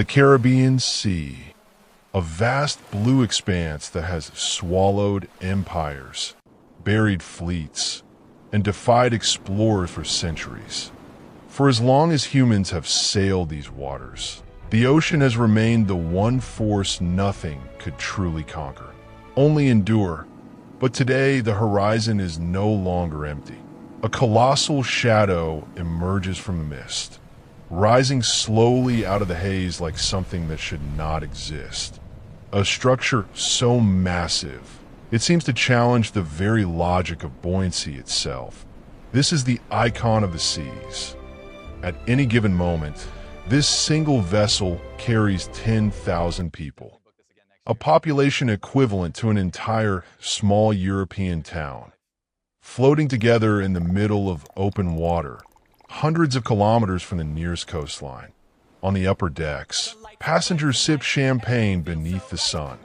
The Caribbean Sea, a vast blue expanse that has swallowed empires, buried fleets, and defied explorers for centuries. For as long as humans have sailed these waters, the ocean has remained the one force nothing could truly conquer, only endure. But today, the horizon is no longer empty. A colossal shadow emerges from the mist, rising slowly out of the haze like something that should not exist. A structure so massive, it seems to challenge the very logic of buoyancy itself. This is the icon of the seas. At any given moment, this single vessel carries 10,000 people, a population equivalent to an entire small European town, floating together in the middle of open water, hundreds of kilometers from the nearest coastline. On the upper decks, passengers sip champagne beneath the sun,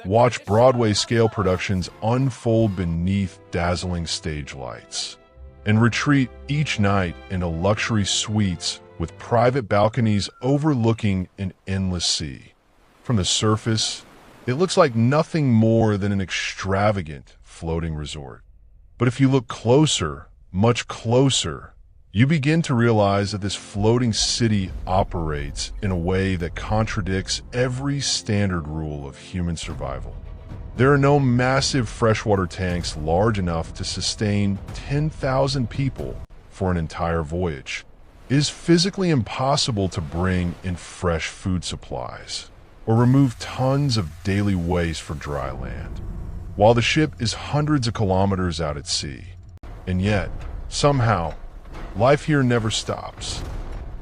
watch Broadway-scale productions unfold beneath dazzling stage lights, and retreat each night into luxury suites with private balconies overlooking an endless sea. From the surface, it looks like nothing more than an extravagant floating resort. But if you look closer, much closer, you begin to realize that this floating city operates in a way that contradicts every standard rule of human survival. There are no massive freshwater tanks large enough to sustain 10,000 people for an entire voyage. It is physically impossible to bring in fresh food supplies or remove tons of daily waste for dry land, while the ship is hundreds of kilometers out at sea. And yet, somehow, life here never stops.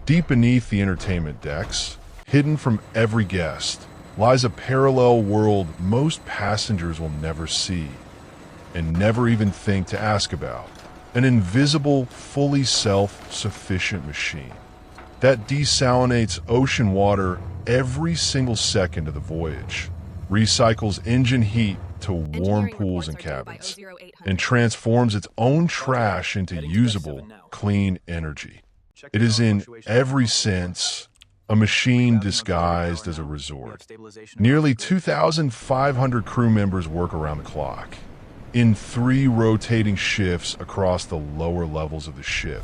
Deep beneath the entertainment decks, hidden from every guest, lies a parallel world most passengers will never see and never even think to ask about. An invisible, fully self-sufficient machine that desalinates ocean water every single second of the voyage, recycles engine heat to warm pools and cabins, and transforms its own trash into usable, clean energy. It is in every sense a machine disguised as a resort. Nearly 2,500 crew members work around the clock, in 3 rotating shifts across the lower levels of the ship,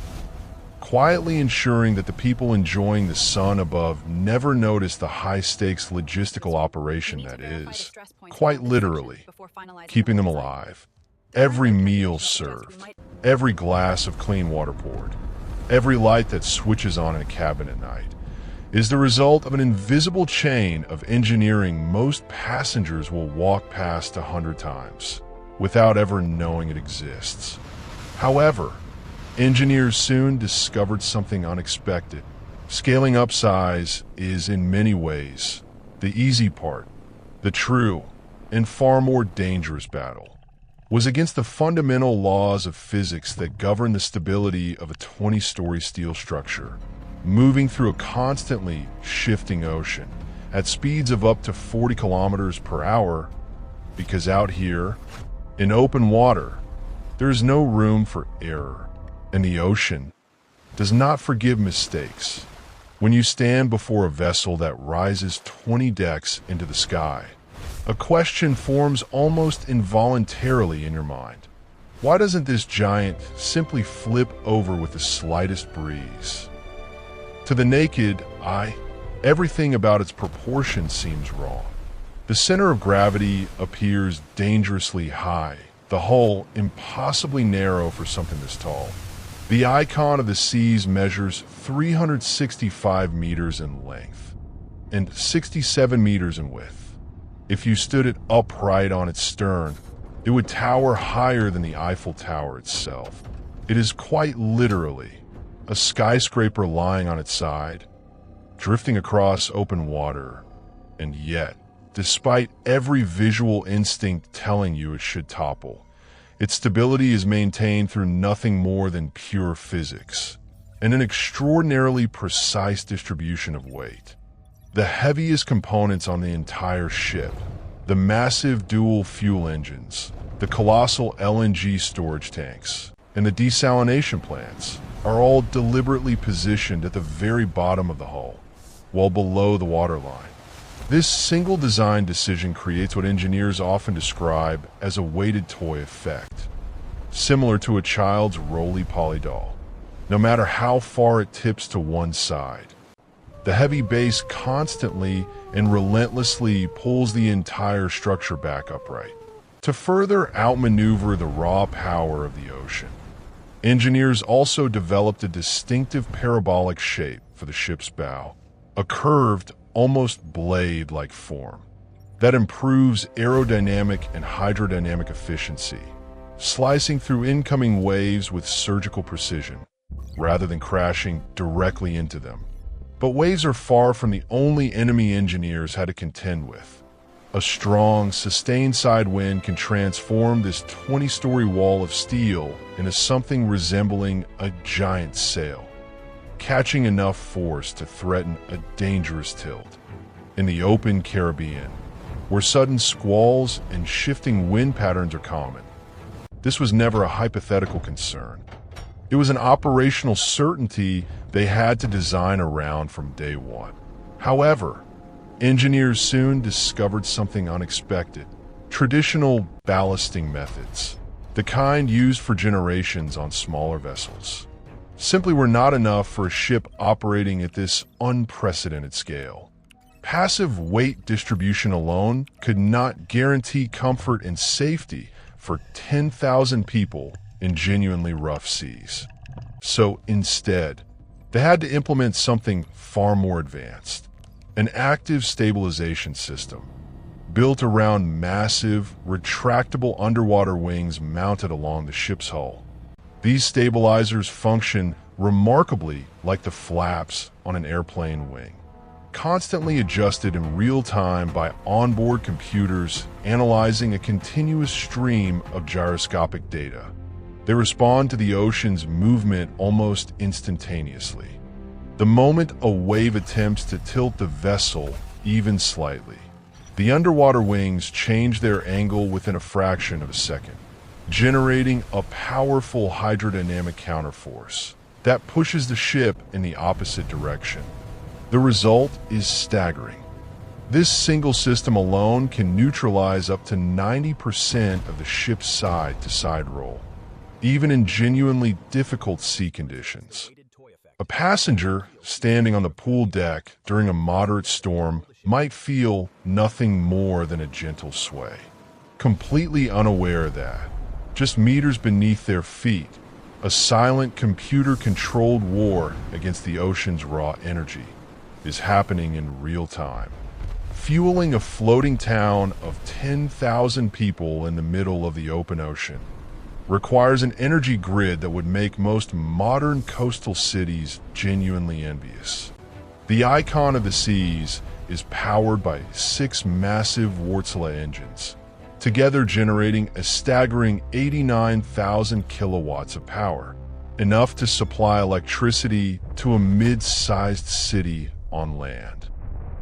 quietly ensuring that the people enjoying the sun above never notice the high-stakes logistical operation that is, quite literally, keeping them alive. Every meal served, every glass of clean water poured, every light that switches on in a cabin at night, is the result of an invisible chain of engineering most passengers will walk past 100 times without ever knowing it exists. However, engineers soon discovered something unexpected. Scaling up size is, in many ways, the easy part. The true and far more dangerous battle was against the fundamental laws of physics that govern the stability of a 20-story steel structure, moving through a constantly shifting ocean at speeds of up to 40 kilometers per hour, because out here, in open water, there is no room for error, and the ocean does not forgive mistakes. When you stand before a vessel that rises 20 decks into the sky, a question forms almost involuntarily in your mind. Why doesn't this giant simply flip over with the slightest breeze? To the naked eye, everything about its proportion seems wrong. The center of gravity appears dangerously high, the hull impossibly narrow for something this tall. The icon of the seas measures 365 meters in length and 67 meters in width. If you stood it upright on its stern, it would tower higher than the Eiffel Tower itself. It is quite literally a skyscraper lying on its side, drifting across open water, and yet, despite every visual instinct telling you it should topple, its stability is maintained through nothing more than pure physics and an extraordinarily precise distribution of weight. The heaviest components on the entire ship, the massive dual fuel engines, the colossal LNG storage tanks, and the desalination plants, are all deliberately positioned at the very bottom of the hull. well below the waterline. This single design decision creates what engineers often describe as a weighted toy effect, similar to a child's roly-poly doll. No matter how far it tips to one side, the heavy base constantly and relentlessly pulls the entire structure back upright. To further outmaneuver the raw power of the ocean, engineers also developed a distinctive parabolic shape for the ship's bow, a curved, almost blade-like form that improves aerodynamic and hydrodynamic efficiency, slicing through incoming waves with surgical precision, rather than crashing directly into them. But waves are far from the only enemy engineers had to contend with. A strong, sustained side wind can transform this 20-story wall of steel into something resembling a giant sail, catching enough force to threaten a dangerous tilt. In the open Caribbean, where sudden squalls and shifting wind patterns are common, this was never a hypothetical concern. It was an operational certainty they had to design around from day one. However, engineers soon discovered something unexpected. Traditional ballasting methods, the kind used for generations on smaller vessels, simply were not enough for a ship operating at this unprecedented scale. Passive weight distribution alone could not guarantee comfort and safety for 10,000 people in genuinely rough seas. So instead, they had to implement something far more advanced, an active stabilization system built around massive, retractable underwater wings mounted along the ship's hull. These stabilizers function remarkably like the flaps on an airplane wing, constantly adjusted in real time by onboard computers analyzing a continuous stream of gyroscopic data. They respond to the ocean's movement almost instantaneously. The moment a wave attempts to tilt the vessel even slightly, the underwater wings change their angle within a fraction of a second, generating a powerful hydrodynamic counterforce that pushes the ship in the opposite direction. The result is staggering. This single system alone can neutralize up to 90% of the ship's side-to-side roll, even in genuinely difficult sea conditions. A passenger standing on the pool deck during a moderate storm might feel nothing more than a gentle sway, completely unaware that, just meters beneath their feet, a silent computer-controlled war against the ocean's raw energy is happening in real time, fueling a floating town of 10,000 people in the middle of the open ocean. Requires an energy grid that would make most modern coastal cities genuinely envious. The icon of the seas is powered by 6 massive Wärtsilä engines, together generating a staggering 89,000 kilowatts of power, enough to supply electricity to a mid-sized city on land,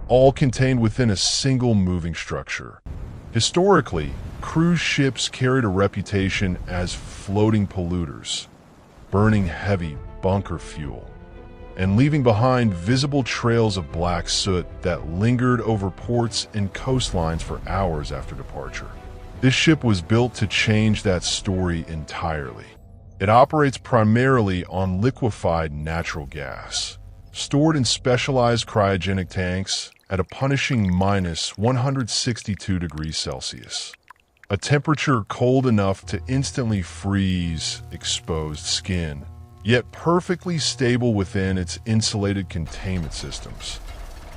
all contained within a single moving structure. Historically, cruise ships carried a reputation as floating polluters, burning heavy bunker fuel, and leaving behind visible trails of black soot that lingered over ports and coastlines for hours after departure. This ship was built to change that story entirely. It operates primarily on liquefied natural gas, stored in specialized cryogenic tanks at a punishing minus 162 degrees Celsius, a temperature cold enough to instantly freeze exposed skin, yet perfectly stable within its insulated containment systems.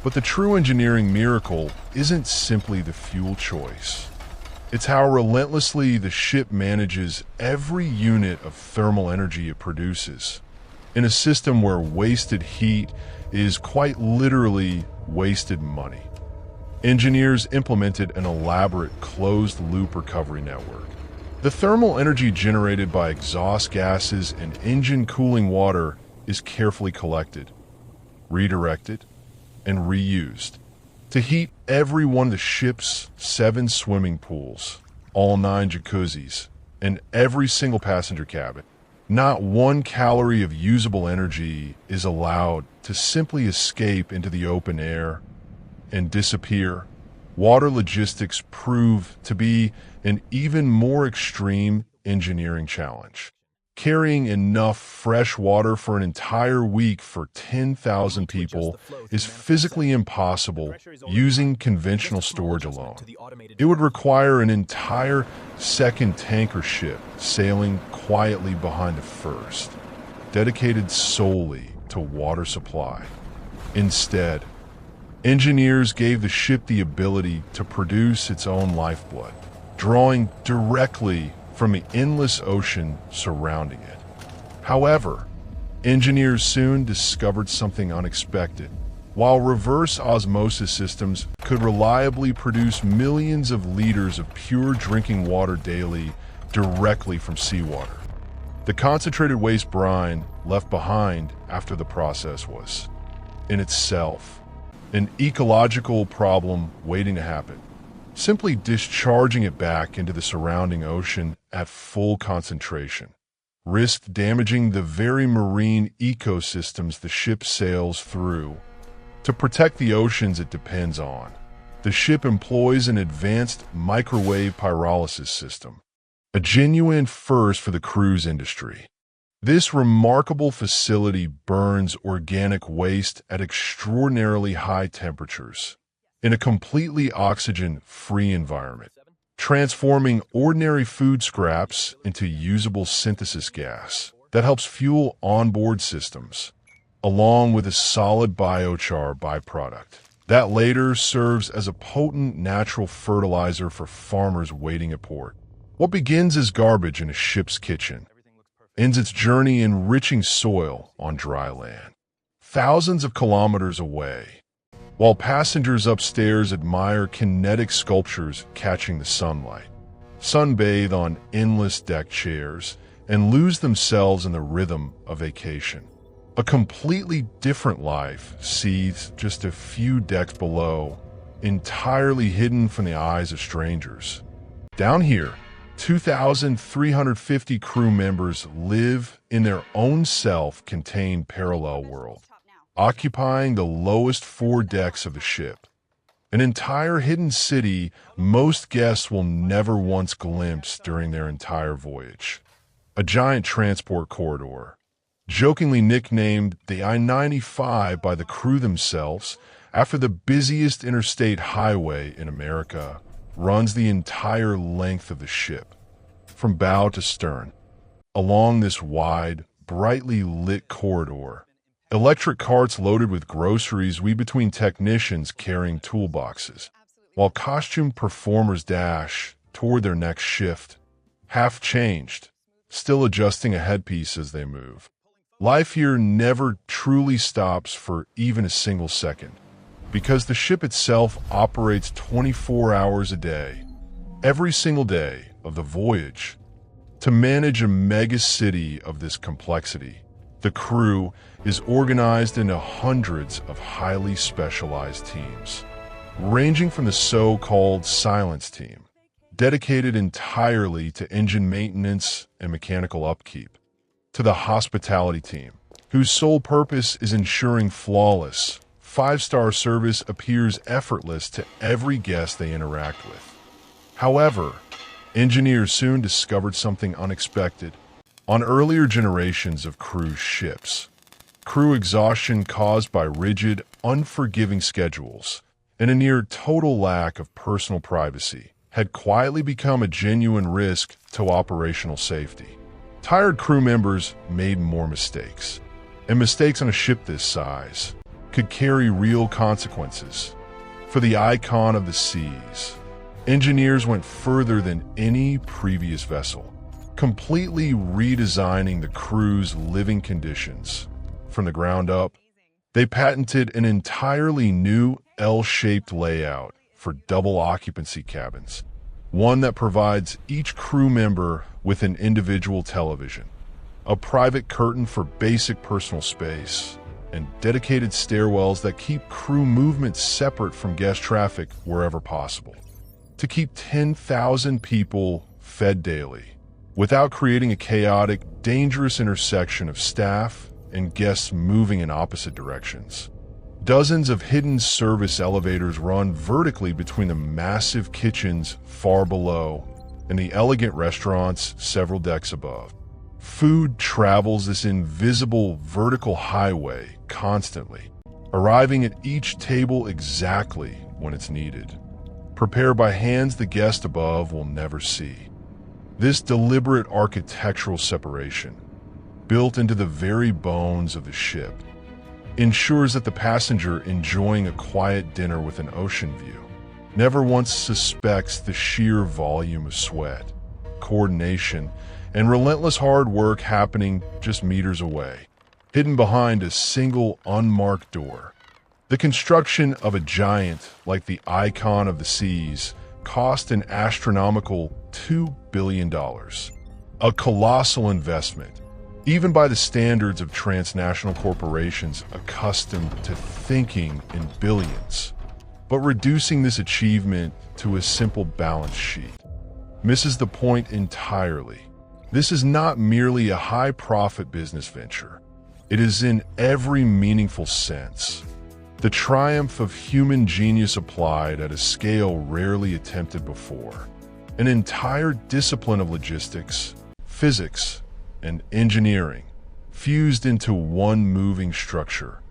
But the true engineering miracle isn't simply the fuel choice. It's how relentlessly the ship manages every unit of thermal energy it produces, in a system where wasted heat is quite literally wasted money. Engineers implemented an elaborate closed-loop recovery network. The thermal energy generated by exhaust gases and engine cooling water is carefully collected, redirected, and reused to heat every one of the ship's 7 swimming pools, all 9 jacuzzis, and every single passenger cabin. Not 1 calorie of usable energy is allowed to simply escape into the open air and disappear. Water logistics prove to be an even more extreme engineering challenge. Carrying enough fresh water for an entire week for 10,000 people is physically impossible using conventional storage alone. It would require an entire second tanker ship sailing quietly behind the first, dedicated solely to water supply. Instead, engineers gave the ship the ability to produce its own lifeblood, drawing directly from the endless ocean surrounding it. However, engineers soon discovered something unexpected. While reverse osmosis systems could reliably produce millions of liters of pure drinking water daily directly from seawater, the concentrated waste brine left behind after the process was, in itself, an ecological problem waiting to happen. Simply discharging it back into the surrounding ocean at full concentration risked damaging the very marine ecosystems the ship sails through. To protect the oceans it depends on, the ship employs an advanced microwave pyrolysis system, a genuine first for the cruise industry. This remarkable facility burns organic waste at extraordinarily high temperatures, in a completely oxygen-free environment, transforming ordinary food scraps into usable synthesis gas that helps fuel onboard systems, along with a solid biochar byproduct that later serves as a potent natural fertilizer for farmers waiting at port. What begins as garbage in a ship's kitchen ends its journey enriching soil on dry land, thousands of kilometers away, while passengers upstairs admire kinetic sculptures catching the sunlight, sunbathe on endless deck chairs, and lose themselves in the rhythm of vacation. A completely different life seethes just a few decks below, entirely hidden from the eyes of strangers. Down here, 2,350 crew members live in their own self-contained parallel world, occupying the lowest 4 decks of the ship. An entire hidden city most guests will never once glimpse during their entire voyage. A giant transport corridor, jokingly nicknamed the I-95 by the crew themselves after the busiest interstate highway in America, runs the entire length of the ship, from bow to stern. Along this wide, brightly lit corridor, electric carts loaded with groceries weave between technicians carrying toolboxes, while costumed performers dash toward their next shift, half changed, still adjusting a headpiece as they move. Life here never truly stops for even a single second, because the ship itself operates 24 hours a day, every single day of the voyage. To manage a mega city of this complexity, the crew is organized into hundreds of highly specialized teams, ranging from the so-called silence team, dedicated entirely to engine maintenance and mechanical upkeep, to the hospitality team, whose sole purpose is ensuring flawless, 5-star service appears effortless to every guest they interact with. However, engineers soon discovered something unexpected. On earlier generations of cruise ships, crew exhaustion caused by rigid, unforgiving schedules and a near total lack of personal privacy had quietly become a genuine risk to operational safety. Tired crew members made more mistakes, and mistakes on a ship this size could carry real consequences. For the icon of the seas, engineers went further than any previous vessel, completely redesigning the crew's living conditions. From the ground up, they patented an entirely new L-shaped layout for double occupancy cabins, one that provides each crew member with an individual television, a private curtain for basic personal space, and dedicated stairwells that keep crew movement separate from guest traffic wherever possible. To keep 10,000 people fed daily, without creating a chaotic, dangerous intersection of staff and guests moving in opposite directions. Dozens of hidden service elevators run vertically between the massive kitchens far below and the elegant restaurants several decks above. Food travels this invisible vertical highway constantly, arriving at each table exactly when it's needed, prepared by hands the guest above will never see. This deliberate architectural separation, built into the very bones of the ship, ensures that the passenger enjoying a quiet dinner with an ocean view never once suspects the sheer volume of sweat, coordination, and relentless hard work happening just meters away, hidden behind a single unmarked door. The construction of a giant like the Icon of the Seas cost an astronomical $2 billion. A colossal investment, even by the standards of transnational corporations accustomed to thinking in billions. But reducing this achievement to a simple balance sheet misses the point entirely. This is not merely a high-profit business venture. It is, in every meaningful sense, the triumph of human genius applied at a scale rarely attempted before. An entire discipline of logistics, physics, and engineering fused into one moving structure.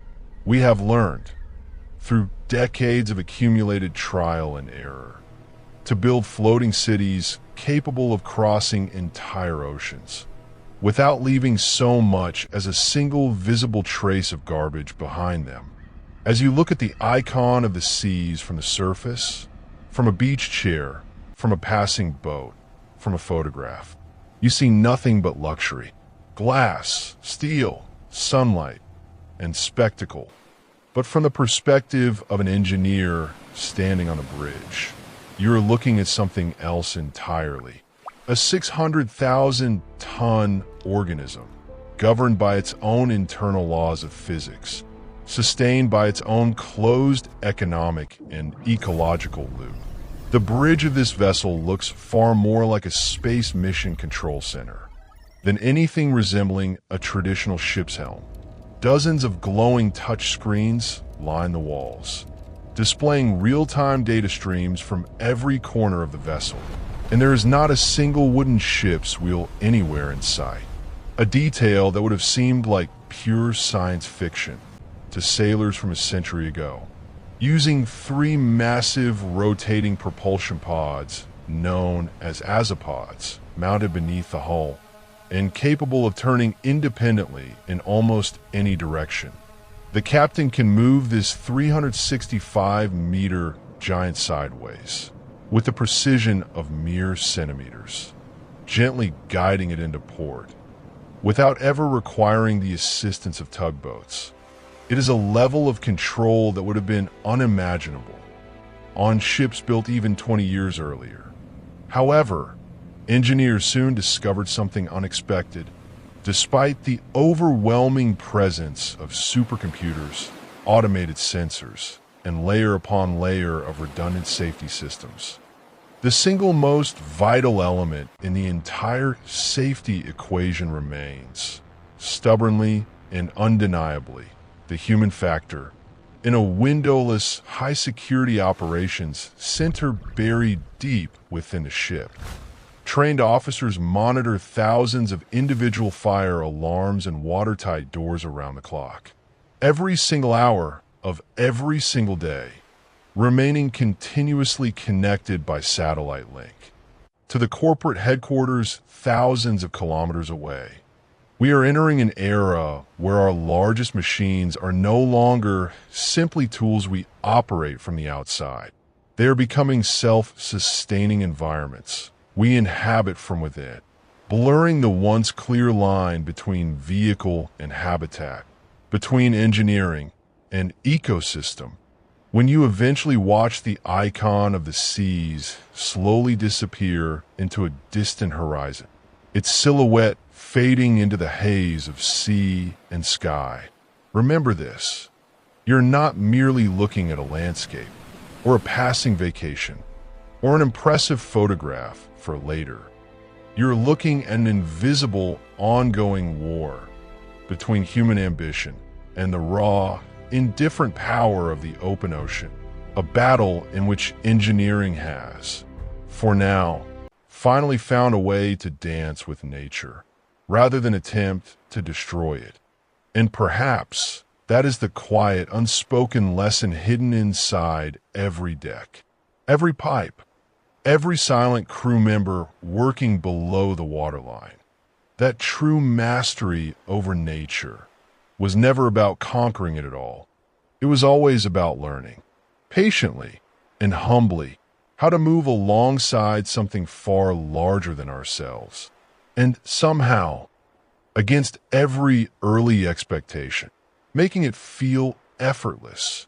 We have learned, through decades of accumulated trial and error, to build floating cities capable of crossing entire oceans, without leaving so much as a single visible trace of garbage behind them. As you look at the Icon of the Seas from the surface, from a beach chair, from a passing boat, from a photograph, you see nothing but luxury. Glass, steel, sunlight, and spectacle. But from the perspective of an engineer standing on a bridge, you're looking at something else entirely. A 600,000-ton organism, governed by its own internal laws of physics, sustained by its own closed economic and ecological loop. The bridge of this vessel looks far more like a space mission control center than anything resembling a traditional ship's helm. Dozens of glowing touch screens line the walls, displaying real-time data streams from every corner of the vessel, and there is not a single wooden ship's wheel anywhere in sight, a detail that would have seemed like pure science fiction to sailors from a century ago. Using 3 massive rotating propulsion pods known as azipods mounted beneath the hull and capable of turning independently in almost any direction, the captain can move this 365-meter giant sideways with the precision of mere centimeters, gently guiding it into port without ever requiring the assistance of tugboats. It is a level of control that would have been unimaginable on ships built even 20 years earlier. However, engineers soon discovered something unexpected. Despite the overwhelming presence of supercomputers, automated sensors, and layer upon layer of redundant safety systems, the single most vital element in the entire safety equation remains, stubbornly and undeniably, the human factor in a windowless, high-security operations center buried deep within the ship. Trained officers monitor thousands of individual fire alarms and watertight doors around the clock, every single hour of every single day, remaining continuously connected by satellite link to the corporate headquarters thousands of kilometers away. We are entering an era where our largest machines are no longer simply tools we operate from the outside. They are becoming self-sustaining environments we inhabit from within, blurring the once clear line between vehicle and habitat, between engineering and ecosystem. When you eventually watch the Icon of the Seas slowly disappear into a distant horizon, its silhouette fading into the haze of sea and sky, remember this: you're not merely looking at a landscape, or a passing vacation, or an impressive photograph for later. You're looking at an invisible, ongoing war between human ambition and the raw, indifferent power of the open ocean. A battle in which engineering has, for now, finally found a way to dance with nature, rather than attempt to destroy it. And perhaps that is the quiet, unspoken lesson hidden inside every deck, every pipe, every silent crew member working below the waterline. That true mastery over nature was never about conquering it at all. It was always about learning, patiently and humbly, how to move alongside something far larger than ourselves. And somehow, against every early expectation, making it feel effortless.